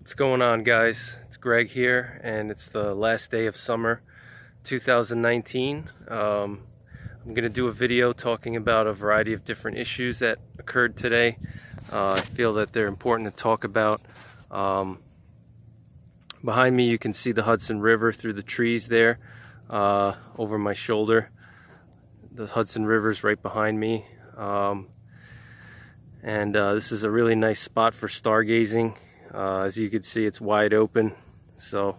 What's going on, guys? It's Greg here, and it's the last day of summer 2019. I'm going to do a video talking about a variety of different issues that occurred today. I feel that they're important to talk about. Behind me you can see the Hudson River through the trees there, over my shoulder. The Hudson River's right behind me. This is a really nice spot for stargazing. As you can see, it's wide open, so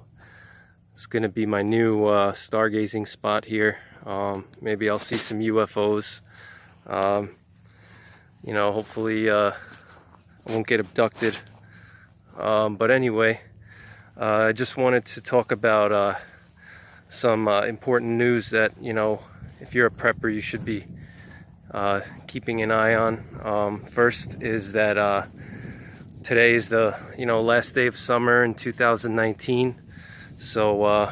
it's going to be my new stargazing spot here. Maybe I'll see some UFOs. Hopefully I won't get abducted. But anyway, I just wanted to talk about some important news that, if you're a prepper, you should be keeping an eye on. First is that today is the last day of summer in 2019, so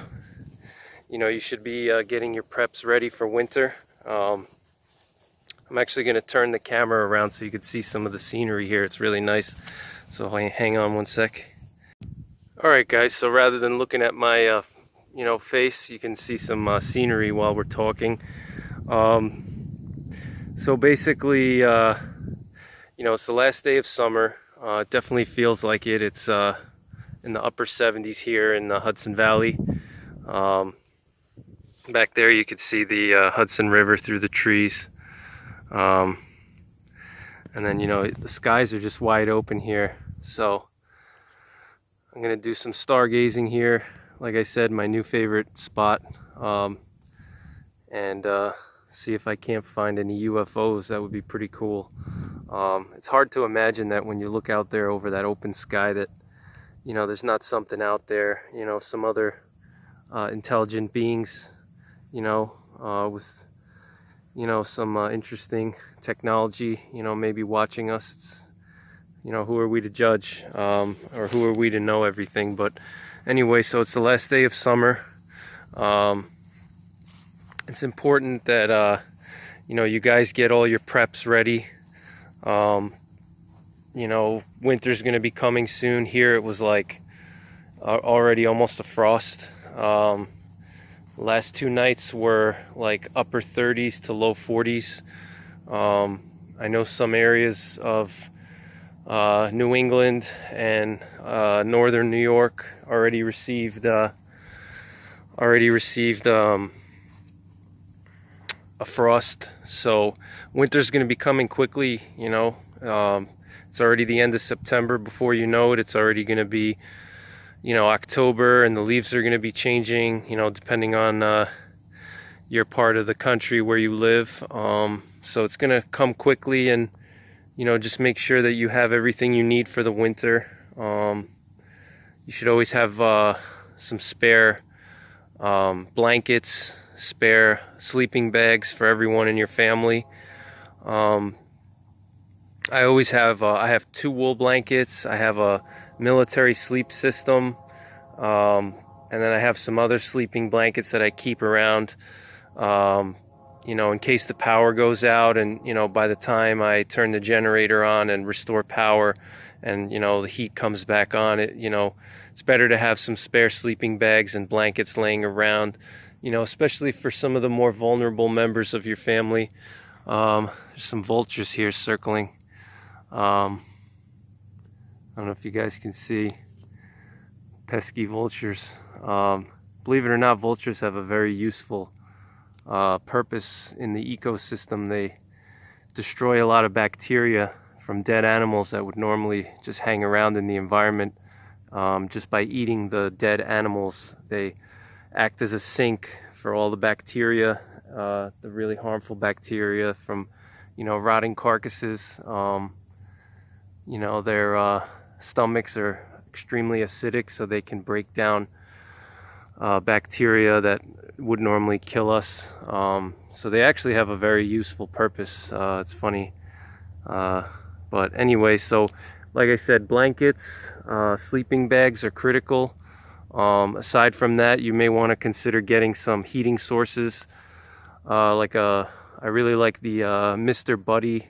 you should be getting your preps ready for winter. I'm actually going to turn the camera around so you can see some of the scenery here. It's really nice, so hang on one sec. Alright guys, so rather than looking at my face, you can see some scenery while we're talking. So basically, it's the last day of summer. It definitely feels like it. It's in the upper 70s here in the Hudson Valley. Back there you can see the Hudson River through the trees. And then, the skies are just wide open here. So I'm going to do some stargazing here. Like I said, my new favorite spot. See if I can't find any UFOs. That would be pretty cool. It's hard to imagine that when you look out there over that open sky that, there's not something out there, some other intelligent beings, with, some interesting technology, maybe watching us. It's, who are we to judge, or who are we to know everything? But anyway, so it's the last day of summer. It's important that, you guys get all your preps ready. Winter's going to be coming soon. Here it was like already almost a frost. Last 2 nights were like upper 30s to low 40s. I know some areas of New England and northern New York already received a frost. So winter's going to be coming quickly. It's already the end of September. Before you know it, it's already going to be October, and the leaves are going to be changing, depending on your part of the country where you live. So it's going to come quickly, and just make sure that you have everything you need for the winter. You should always have some spare blankets, spare sleeping bags for everyone in your family. I always have I have 2 wool blankets. I have a military sleep system, and then I have some other sleeping blankets that I keep around, in case the power goes out, and by the time I turn the generator on and restore power, and the heat comes back on, it's better to have some spare sleeping bags and blankets laying around, especially for some of the more vulnerable members of your family. There's some vultures here circling. I don't know if you guys can see, pesky vultures. Believe it or not, vultures have a very useful purpose in the ecosystem. They destroy a lot of bacteria from dead animals that would normally just hang around in the environment. Just by eating the dead animals, they act as a sink for all the bacteria, the really harmful bacteria from rotting carcasses. Their stomachs are extremely acidic, so they can break down bacteria that would normally kill us. So they actually have a very useful purpose. It's funny. But anyway, so like I said, blankets, sleeping bags are critical. Aside from that, you may want to consider getting some heating sources. I really like the Mr. Buddy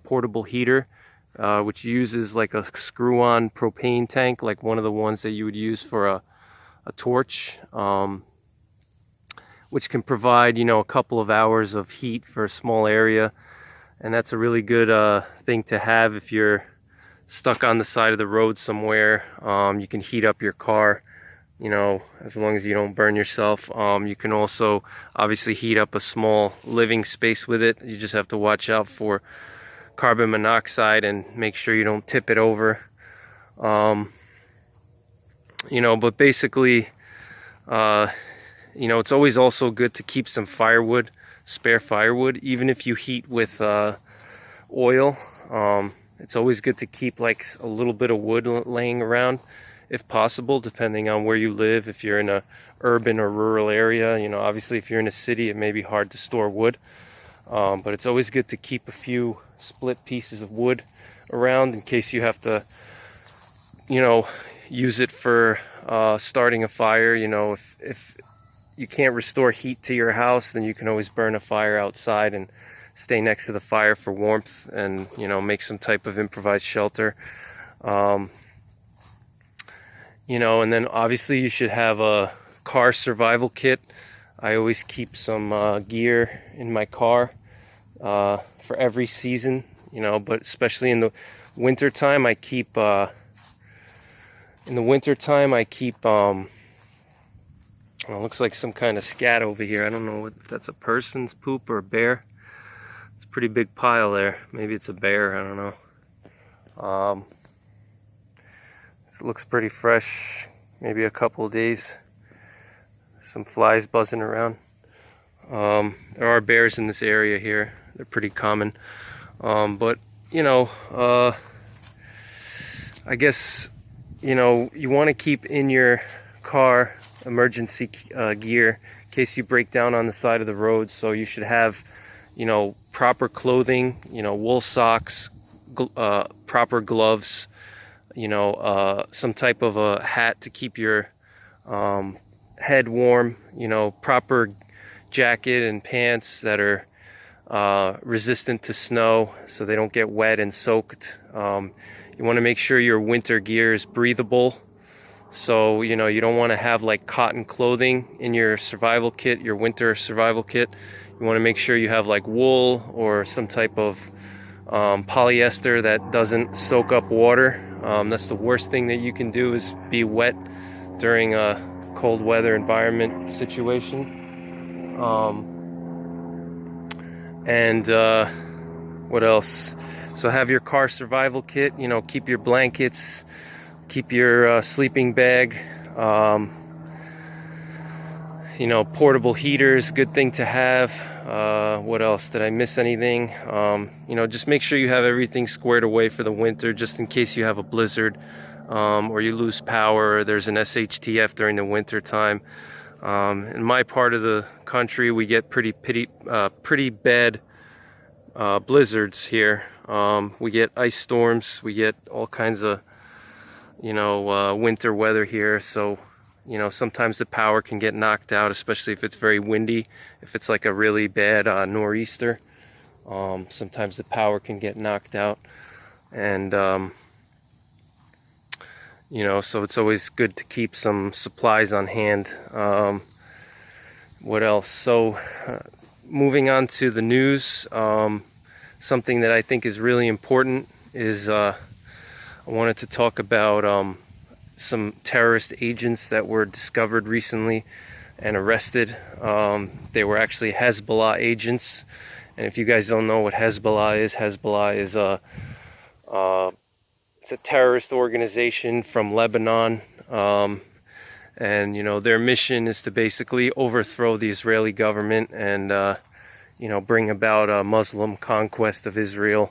portable heater which uses like a screw-on propane tank, like one of the ones that you would use for a torch, which can provide, you know, a couple of hours of heat for a small area. And that's a really good thing to have if you're stuck on the side of the road somewhere. You can heat up your car, you know, as long as you don't burn yourself. You can also obviously heat up a small living space with it. You just have to watch out for carbon monoxide and make sure you don't tip it over. You know, but basically, you know, it's always also good to keep some firewood, spare firewood, even if you heat with oil. It's always good to keep like a little bit of wood laying around, if possible, depending on where you live. If you're in a urban or rural area, you know, obviously if you're in a city, it may be hard to store wood, but it's always good to keep a few split pieces of wood around in case you have to, you know, use it for starting a fire. You know, if you can't restore heat to your house, then you can always burn a fire outside and stay next to the fire for warmth, and, you know, make some type of improvised shelter. You know, and then obviously you should have a car survival kit. I always keep some gear in my car for every season, you know, but especially in the winter time, I keep it looks like some kind of scat over here. I don't know if that's a person's poop or a bear. It's a pretty big pile there. Maybe it's a bear, I don't know. This looks pretty fresh, maybe a couple of days. Some flies buzzing around. There are bears in this area here. They're pretty common. But, you know, I guess, you know, you want to keep in your car emergency gear in case you break down on the side of the road. So you should have, you know, proper clothing, you know, wool socks, proper gloves, you know, some type of a hat to keep your head warm, you know, proper jacket and pants that are resistant to snow so they don't get wet and soaked. You want to make sure your winter gear is breathable. So, you know, you don't want to have like cotton clothing in your survival kit, your winter survival kit. You want to make sure you have like wool or some type of polyester that doesn't soak up water. That's the worst thing that you can do, is be wet during a cold weather environment situation. What else? So have your car survival kit, you know, keep your blankets, keep your sleeping bag, you know, portable heaters, good thing to have. What else? Did I miss anything? You know, just make sure you have everything squared away for the winter, just in case you have a blizzard, or you lose power, or there's an SHTF during the winter time. In my part of the country, we get pretty bad blizzards here. We get ice storms, we get all kinds of, you know, winter weather here. So, you know, sometimes the power can get knocked out, especially if it's very windy. If it's like a really bad nor'easter, sometimes the power can get knocked out. And you know, so it's always good to keep some supplies on hand. What else? So moving on to the news, something that I think is really important is I wanted to talk about some terrorist agents that were discovered recently and arrested. They were actually Hezbollah agents. And if you guys don't know what Hezbollah is it's a terrorist organization from Lebanon. And, you know, their mission is to basically overthrow the Israeli government and, you know, bring about a Muslim conquest of Israel.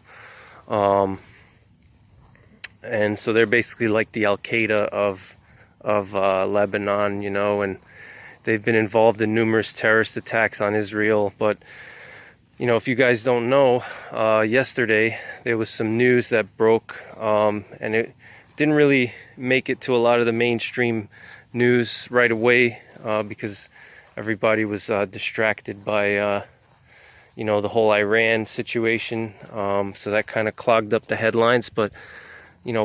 And so they're basically like the Al-Qaeda of Lebanon, you know, and they've been involved in numerous terrorist attacks on Israel. But, you know, if you guys don't know, yesterday there was some news that broke, and it didn't really make it to a lot of the mainstream news right away, because everybody was distracted by, the whole Iran situation. So that kind of clogged up the headlines. But,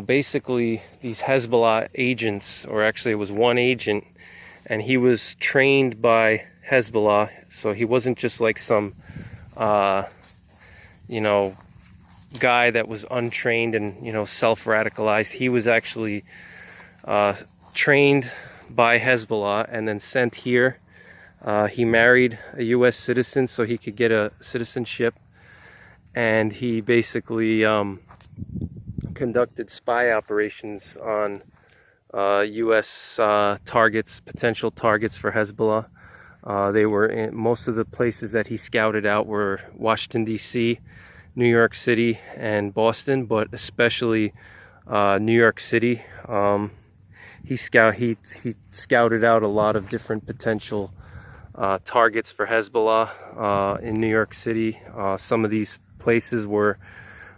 basically these Hezbollah agents, or actually it was one agent, and he was trained by Hezbollah. So he wasn't just like some, guy that was untrained and, self-radicalized. He was actually trained by Hezbollah and then sent here. He married a U.S. citizen so he could get a citizenship, and he basically conducted spy operations on U.S. targets, potential targets for Hezbollah. They were in, most of the places that he scouted out were Washington, D.C., New York City, and Boston, but especially New York City. He scouted out a lot of different potential targets for Hezbollah in New York City. Some of these places were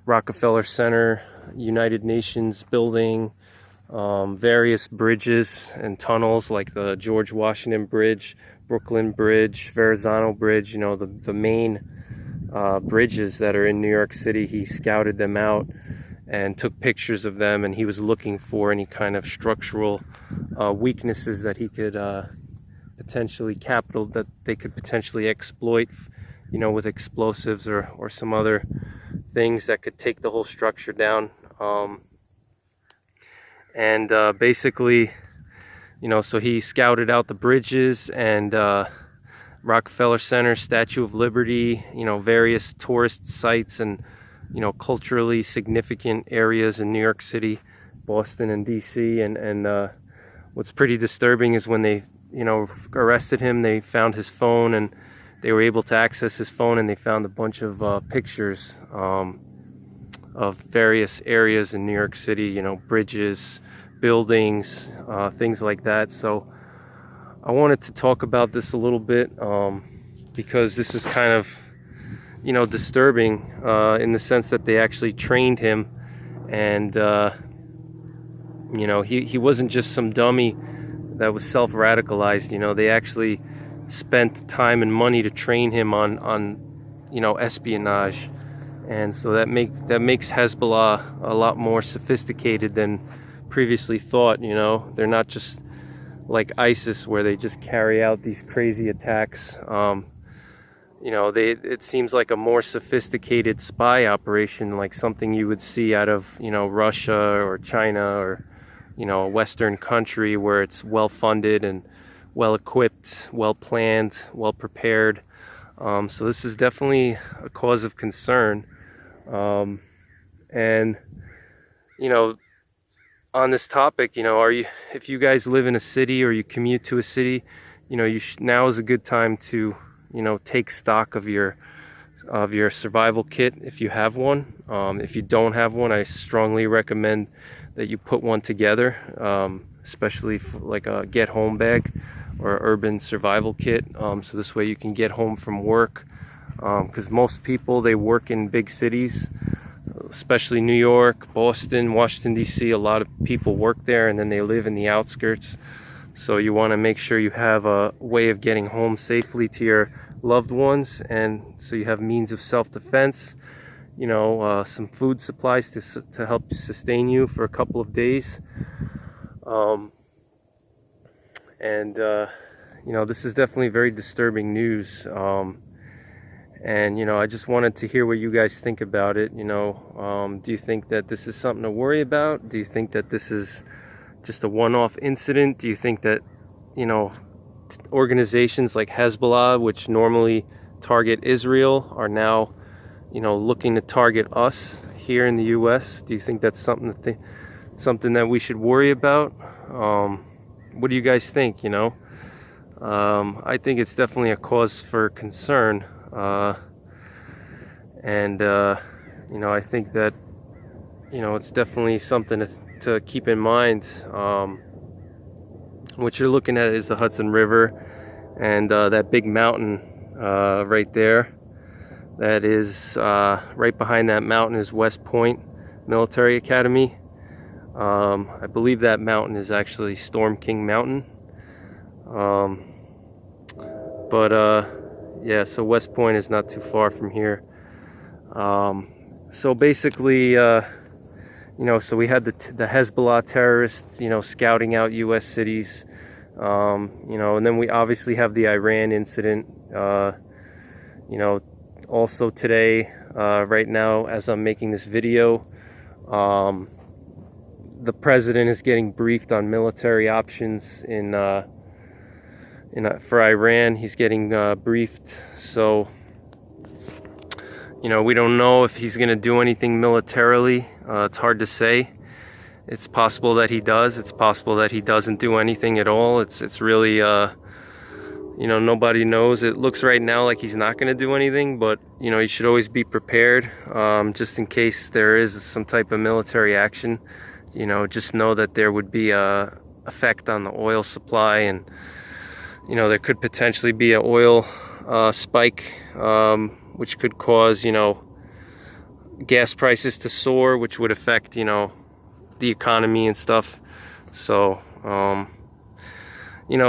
Rockefeller Center, United Nations building, various bridges and tunnels like the George Washington Bridge, Brooklyn Bridge, Verrazano Bridge, the main bridges that are in New York City. He scouted them out and took pictures of them, and he was looking for any kind of structural weaknesses that he could that they could potentially exploit, with explosives or some other things that could take the whole structure down. Basically, so he scouted out the bridges and Rockefeller Center, Statue of Liberty, various tourist sites and, culturally significant areas in New York City, Boston, and DC. And what's pretty disturbing is when they, arrested him, they found his phone, and they were able to access his phone, and they found a bunch of pictures of various areas in New York City, bridges, buildings, things like that. So I wanted to talk about this a little bit because this is kind of, disturbing in the sense that they actually trained him, and he wasn't just some dummy that was self-radicalized. They actually spent time and money to train him on espionage, and so that makes Hezbollah a lot more sophisticated than previously thought. They're not just like ISIS where they just carry out these crazy attacks. It seems like a more sophisticated spy operation, like something you would see out of Russia or China or a Western country where it's well funded and well equipped, well planned, well prepared. So this is definitely a cause of concern. And on this topic, if you guys live in a city or you commute to a city, now is a good time to take stock of your survival kit if you have one. If you don't have one, I strongly recommend that you put one together, especially for like a get home bag or urban survival kit. So this way you can get home from work, because most people, they work in big cities, especially New York, Boston, Washington, D.C. A lot of people work there, and then they live in the outskirts. So you want to make sure you have a way of getting home safely to your loved ones, and so you have means of self-defense, some food supplies to help sustain you for a couple of days. This is definitely very disturbing news. I just wanted to hear what you guys think about it. Do you think that this is something to worry about? Do you think that this is just a one-off incident? Do you think that, organizations like Hezbollah, which normally target Israel, are now, looking to target us here in the U.S.? Do you think that's something that we should worry about? What do you guys think? I think it's definitely a cause for concern. I think that, it's definitely something to keep in mind. What you're looking at is the Hudson River, and that big mountain right there. That is right behind that mountain is West Point Military Academy. I believe that mountain is actually Storm King Mountain. Yeah, so West Point is not too far from here. So basically, so we had the Hezbollah terrorists, scouting out U.S. cities, and then we obviously have the Iran incident. Also today, right now, as I'm making this video, the president is getting briefed on military options for Iran. He's getting briefed, so we don't know if he's going to do anything militarily. It's hard to say. It's possible that he does. It's possible that he doesn't do anything at all. It's really nobody knows. It looks right now like he's not going to do anything, but you should always be prepared, just in case there is some type of military action. Just know that there would be a effect on the oil supply, and there could potentially be an oil spike, which could cause gas prices to soar, which would affect the economy and stuff. So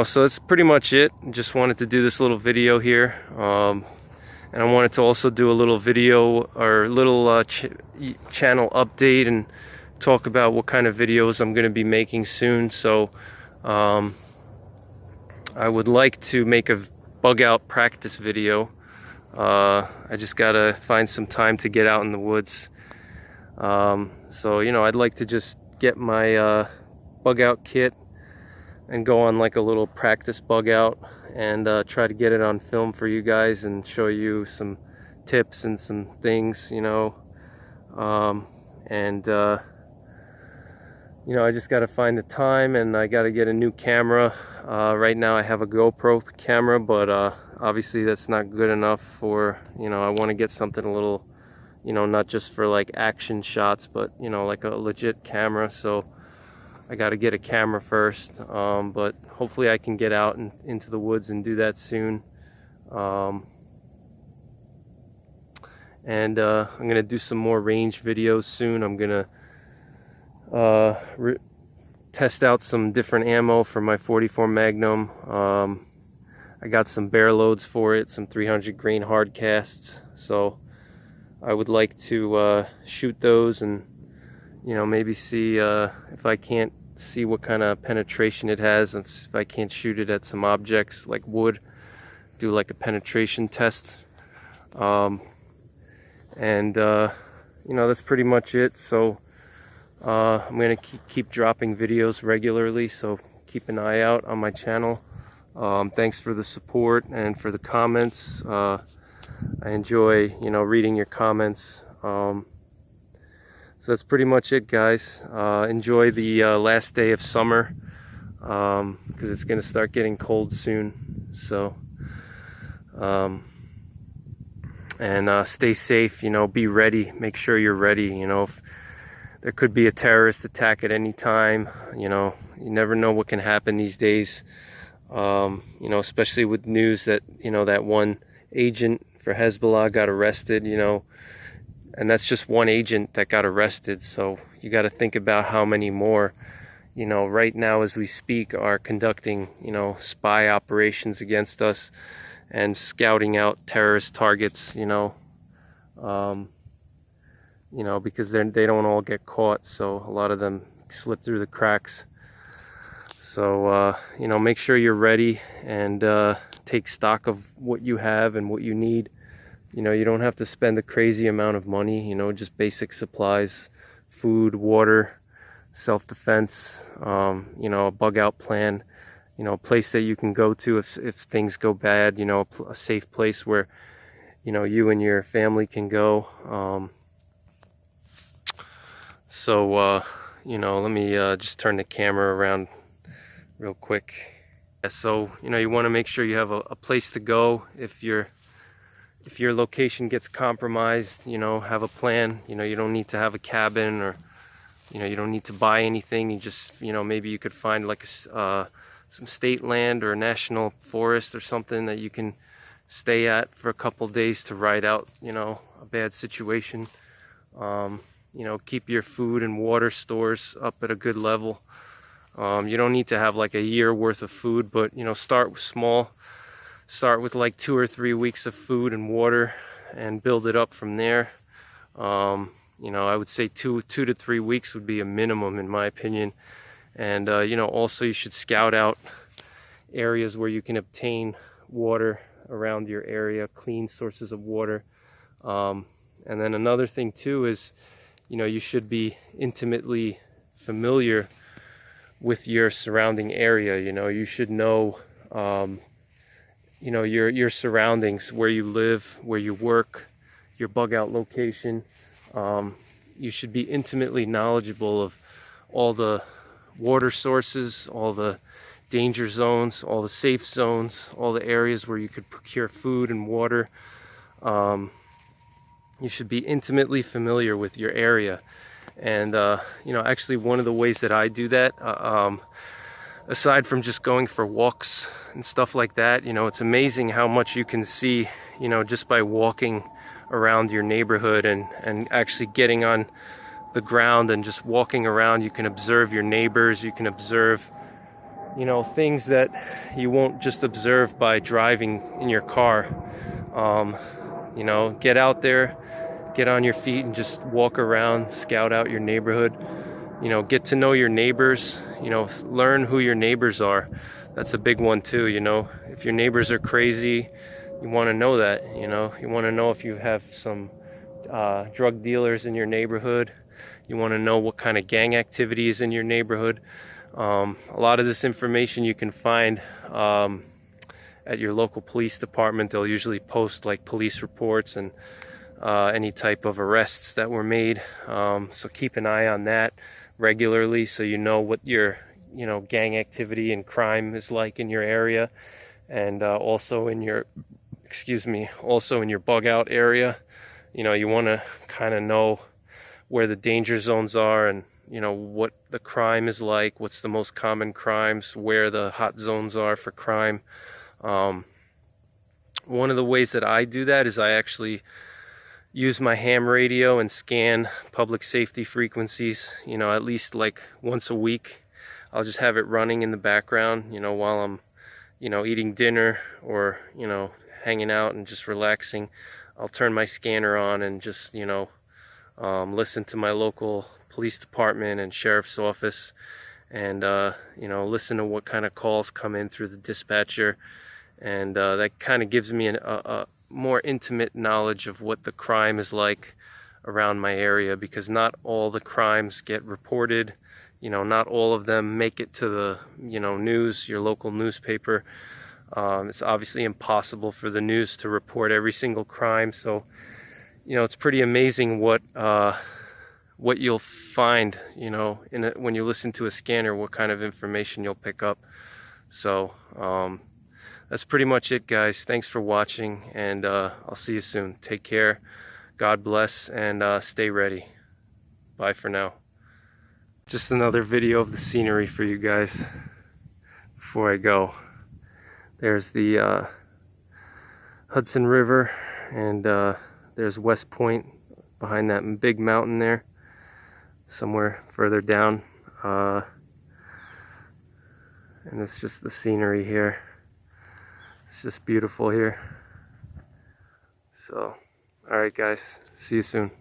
so that's pretty much it. Just wanted to do this little video here, and I wanted to also do a little video or little channel update and talk about what kind of videos I'm going to be making soon. So I would like to make a bug out practice video. I just gotta find some time to get out in the woods. So I'd like to just get my bug out kit and go on like a little practice bug out and try to get it on film for you guys and show you some tips and some things, I just got to find the time, and I got to get a new camera. Right now I have a GoPro camera, but obviously that's not good enough for, I want to get something a little, not just for like action shots, but like a legit camera. So I got to get a camera first, but hopefully I can get out into the woods and do that soon. And I'm gonna do some more range videos soon. I'm gonna test out some different ammo for my 44 Magnum. I got some bear loads for it, some 300 grain hard casts, so I would like to shoot those and maybe see if I can't see what kind of penetration it has, if I can't shoot it at some objects like wood, do like a penetration test. That's pretty much it. So I'm gonna keep dropping videos regularly, so keep an eye out on my channel. Thanks for the support and for the comments. I enjoy reading your comments. So that's pretty much it, guys. Enjoy the last day of summer, because it's gonna start getting cold soon. So stay safe, be ready, make sure you're ready. If there could be a terrorist attack at any time, you never know what can happen these days. Especially with news that that one agent for Hezbollah got arrested, and that's just one agent that got arrested. So you got to think about how many more right now as we speak are conducting spy operations against us and scouting out terrorist targets, because they don't all get caught, so a lot of them slip through the cracks. So make sure you're ready and take stock of what you have and what you need. You don't have to spend a crazy amount of money, just basic supplies, food, water, self-defense, a bug out plan, a place that you can go to if things go bad, a safe place where you and your family can go. Let me just turn the camera around real quick. So you want to make sure you have a place to go if your location gets compromised. Have a plan. You don't need to have a cabin, or you don't need to buy anything. You just maybe you could find like some state land or a national forest or something that you can stay at for a couple days to ride out a bad situation. Keep your food and water stores up at a good level. You don't need to have like a year worth of food, but start small. start with like 2 or 3 weeks of food and water and build it up from there. You know, I would say 2 to 3 weeks would be a minimum in my opinion. And you know, also you should scout out areas where you can obtain water around your area, clean sources of water. And then another thing too is, you know, you should be intimately familiar with your surrounding area. You know, you should know, you know, your surroundings, where you live, where you work, your bug out location. You should be intimately knowledgeable of all the water sources, all the danger zones, all the safe zones, all the areas where you could procure food and water. You should be intimately familiar with your area. And you know, actually one of the ways that I do that, aside from just going for walks and stuff like that, you know, it's amazing how much you can see, you know, just by walking around your neighborhood and actually getting on the ground and just walking around. You can observe your neighbors, you can observe, you know, things that you won't just observe by driving in your car. You know, get out there, get on your feet and just walk around, scout out your neighborhood. You know, get to know your neighbors, you know, learn who your neighbors are. That's a big one too, you know. If your neighbors are crazy, you want to know that, you know. You want to know if you have some drug dealers in your neighborhood. You want to know what kind of gang activity is in your neighborhood. A lot of this information you can find at your local police department. They'll usually post like police reports and any type of arrests that were made. So keep an eye on that regularly, so you know what your, you know, gang activity and crime is like in your area, and also in your, also in your bug out area. You know, you want to kind of know where the danger zones are, and you know what the crime is like, what's the most common crimes, where the hot zones are for crime. One of the ways that I do that is I actually use my ham radio and scan public safety frequencies, you know, at least like once a week. I'll just have it running in the background, you know, while I'm, you know, eating dinner or, you know, hanging out and just relaxing. I'll turn my scanner on and just, you know, listen to my local police department and sheriff's office, and you know, listen to what kind of calls come in through the dispatcher. And that kind of gives me a more intimate knowledge of what the crime is like around my area, because not all the crimes get reported. You know, not all of them make it to the, you know, news, your local newspaper. It's obviously impossible for the news to report every single crime. So, you know, it's pretty amazing what you'll find, you know, when you listen to a scanner, what kind of information you'll pick up. So, that's pretty much it, guys. Thanks for watching, and I'll see you soon. Take care, God bless, and stay ready. Bye for now. Just another video of the scenery for you guys before I go. There's the Hudson River, and there's West Point behind that big mountain there, somewhere further down. And it's just the scenery here. It's just beautiful here. So, alright guys, see you soon.